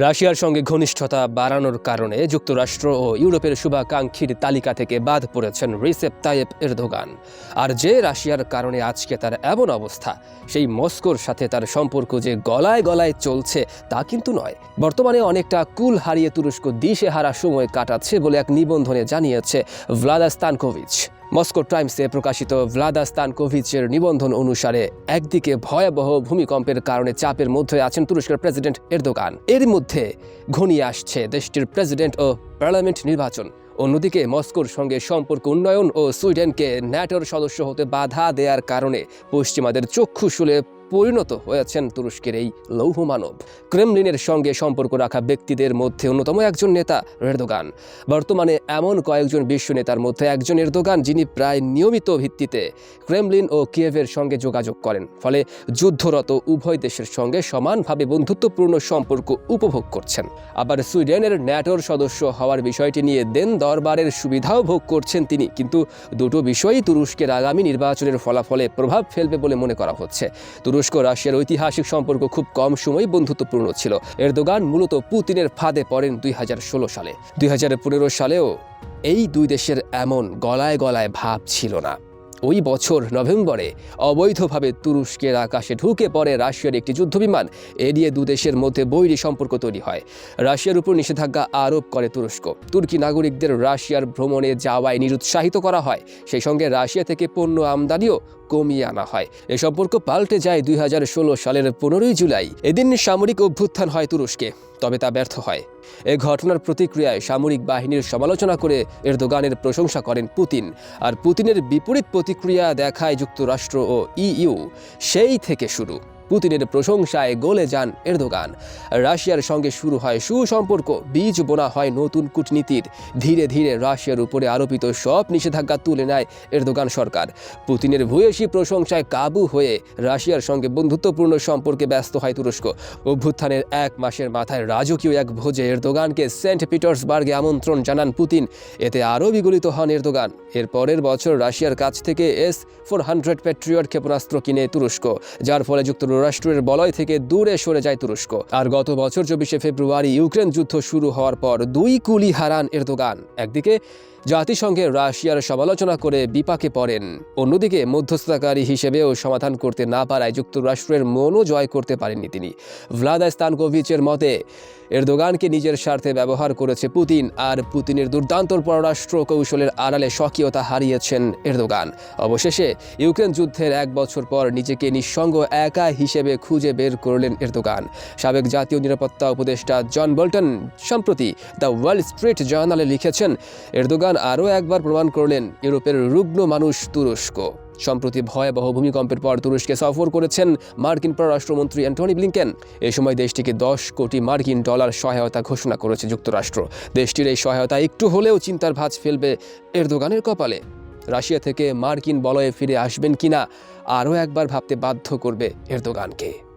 রাশিয়ার সঙ্গে ঘনিষ্ঠতা বাড়ানোর কারণে যুক্তরাষ্ট্র ও ইউরোপের শুভাকাঙ্ক্ষীর তালিকা থেকে বাদ পড়েছেন রিসেপ তাইয়েপ এরদোগান। আর যে রাশিয়ার কারণে আজকে তার এমন অবস্থা, সেই মস্কোর সাথে তার সম্পর্ক যে গলায় গলায় চলছে তা কিন্তু নয়। বর্তমানে অনেকটা কুল হারিয়ে তুরস্ক দিশেহারা সময় কাটাচ্ছে বলে এক নিবন্ধনে জানিয়েছে ভ্লাদা স্তানকোভিচ। মস্কো টাইমসে প্রকাশিত ভ্লাদা স্তানকোভিচের নিবন্ধন অনুসারে একদিকে ভয়াবহ ভূমিকম্পের কারণে চাপের মধ্যে আছেন তুরস্কের প্রেসিডেন্ট এরদোগান। এর মধ্যে ঘনিয়ে আসছে দেশটির প্রেসিডেন্ট ও পার্লামেন্ট নির্বাচন। অন্যদিকে মস্কোর সঙ্গে সম্পর্ক উন্নয়ন ও সুইডেনকে ন্যাটোর সদস্য হতে বাধা দেওয়ার কারণে পশ্চিমাদের চক্ষুশূলে পরিণত হয়েছেন তুরস্কের এই লৌহ মানব। ক্রেমলিনের সঙ্গে সম্পর্ক রাখা ব্যক্তিদের মধ্যে অন্যতম একজন নেতা এরদোগান। বর্তমানে এমন কয়েকজন বিশ্ব নেতার মধ্যে একজন এরদোগান, যিনি প্রায় নিয়মিত ভিত্তিতে ক্রেমলিন ও কিয়েভের সঙ্গে যোগাযোগ করেন, ফলে যুদ্ধরত উভয় দেশের সঙ্গে সমানভাবে বন্ধুত্বপূর্ণ সম্পর্ক উপভোগ করছেন। আবার সুইডেনের ন্যাটোর সদস্য হওয়ার বিষয়টি নিয়ে দেন দরবারের সুবিধাও ভোগ করছেন তিনি। কিন্তু দুটো বিষয়ই তুরস্কের আগামী নির্বাচনের ফলাফলে প্রভাব ফেলবে বলে মনে করা হচ্ছে। তুরস্ক রাশিয়ার ঐতিহাসিক সম্পর্ক খুব কম সময় বন্ধুত্বপূর্ণ ছিল। এরদোগান মূলত পুতিনের ফাঁদে পড়েন 2016 সালে। 2015 সালেও এই দুই দেশের এমন গলায় গলায় ভাব ছিল না। ওই বছর নভেম্বরে অবৈধভাবে তুরস্কের আকাশে ঢুকে পড়ে রাশিয়ার একটি যুদ্ধবিমান। এ নিয়ে দুদেশের মধ্যে বৈরী সম্পর্ক তৈরি হয়। রাশিয়ার উপর নিষেধাজ্ঞা আরোপ করে তুরস্ক। তুর্কি নাগরিকদের রাশিয়ার ভ্রমণে যাওয়ায় নিরুৎসাহিত করা হয়। সেই সঙ্গে রাশিয়া থেকে পণ্য আমদানিও কমিয়ে আনা হয়। এ সম্পর্ক পাল্টে যায় 2016 সালের 15 জুলাই। এদিন সামরিক অভ্যুত্থান হয় তুরস্কে, তবে তা ব্যর্থ হয়। এ ঘটনার প্রতিক্রিয়ায় সামরিক বাহিনীর সমালোচনা করে এরদোগানের প্রশংসা করেন পুতিন। আর পুতিনের বিপরীত প্রতিক্রিয়া দেখায় যুক্তরাষ্ট্র ও ইইউ। সেই থেকে শুরু পুতিনের প্রশংসায় গলে যান এরদোগান। রাশিয়ার সঙ্গে শুরু হয় সুসম্পর্ক, বীজ বোনা হয় নতুন কূটনীতির। ধীরে ধীরে রাশিয়ার উপরে আরোপিত সব নিষেধাজ্ঞা তুলে নেয় এরদোগান সরকার। পুতিনের ভূয়সী প্রশংসায় কাবু হয়ে রাশিয়ার সঙ্গে বন্ধুত্বপূর্ণ সম্পর্কে ব্যস্ত হয় তুরস্ক। অভ্যুত্থানের 1 মাসের মাথায় রাজকীয় এক ভোজে এরদোগানকে সেন্ট পিটার্সবার্গে আমন্ত্রণ জানান পুতিন। এতে আরও বিগলিত হন এরদোগান। এর পরের বছর রাশিয়ার কাছ থেকে S-400 প্যাট্রিয়ট ক্ষেপণাস্ত্র কিনে তুরস্ক, যার ফলে যুক্তরাষ্ট্রের বলয় থেকে দূরে সরে যায় তুরস্ক। আর গত বছর 24 ফেব্রুয়ারি ইউক্রেন যুদ্ধ শুরু হওয়ার পর দুই কুলি হারান এরদোগান। একদিকে জাতিসংঘে রাশিয়ার সমালোচনা করে বিপাকে পড়েন, অন্যদিকে মধ্যস্থতাকারী হিসেবেও সমাধান করতে না পারায় যুক্তরাষ্ট্রের মনও জয় করতে পারেননি তিনি। ভ্লাদা স্তানকোভিচের মতে এরদোগানকে নিজের স্বার্থে ব্যবহার করেছে পুতিন, আর পুতিনের দুর্দান্ত পররাষ্ট্র কৌশলের আড়ালে স্বকীয়তা হারিয়েছেন এরদোগান। অবশেষে ইউক্রেন যুদ্ধের 1 বছর পর নিজেকে নিঃসঙ্গ একা হিসেবে খুঁজে বের করলেন এরদোগান। সাবেক জাতীয় নিরাপত্তা উপদেষ্টা জন বোল্টন সম্প্রতি দ্য ওয়াল স্ট্রিট জার্নালে লিখেছেন, এরদোগান আরও একবার প্রমাণ করলেন ইউরোপের রুগ্ন মানুষ তুরস্ক। সম্প্রতি ভয়াবহ ভূমিকম্পের পর তুরস্কে সফর করেছেন মার্কিন পররাষ্ট্রমন্ত্রী অ্যান্টনি ব্লিংকেন। এ সময় দেশটিকে $10 কোটি সহায়তা ঘোষণা করেছে যুক্তরাষ্ট্র। দেশটির এই সহায়তা একটু হলেও চিন্তার ভাঁজ ফেলবে এরদোগানের কপালে। রাশিয়া থেকে মার্কিন বলয়ে ফিরে আসবেন কিনা আরও একবার ভাবতে বাধ্য করবে এরদোগানকে।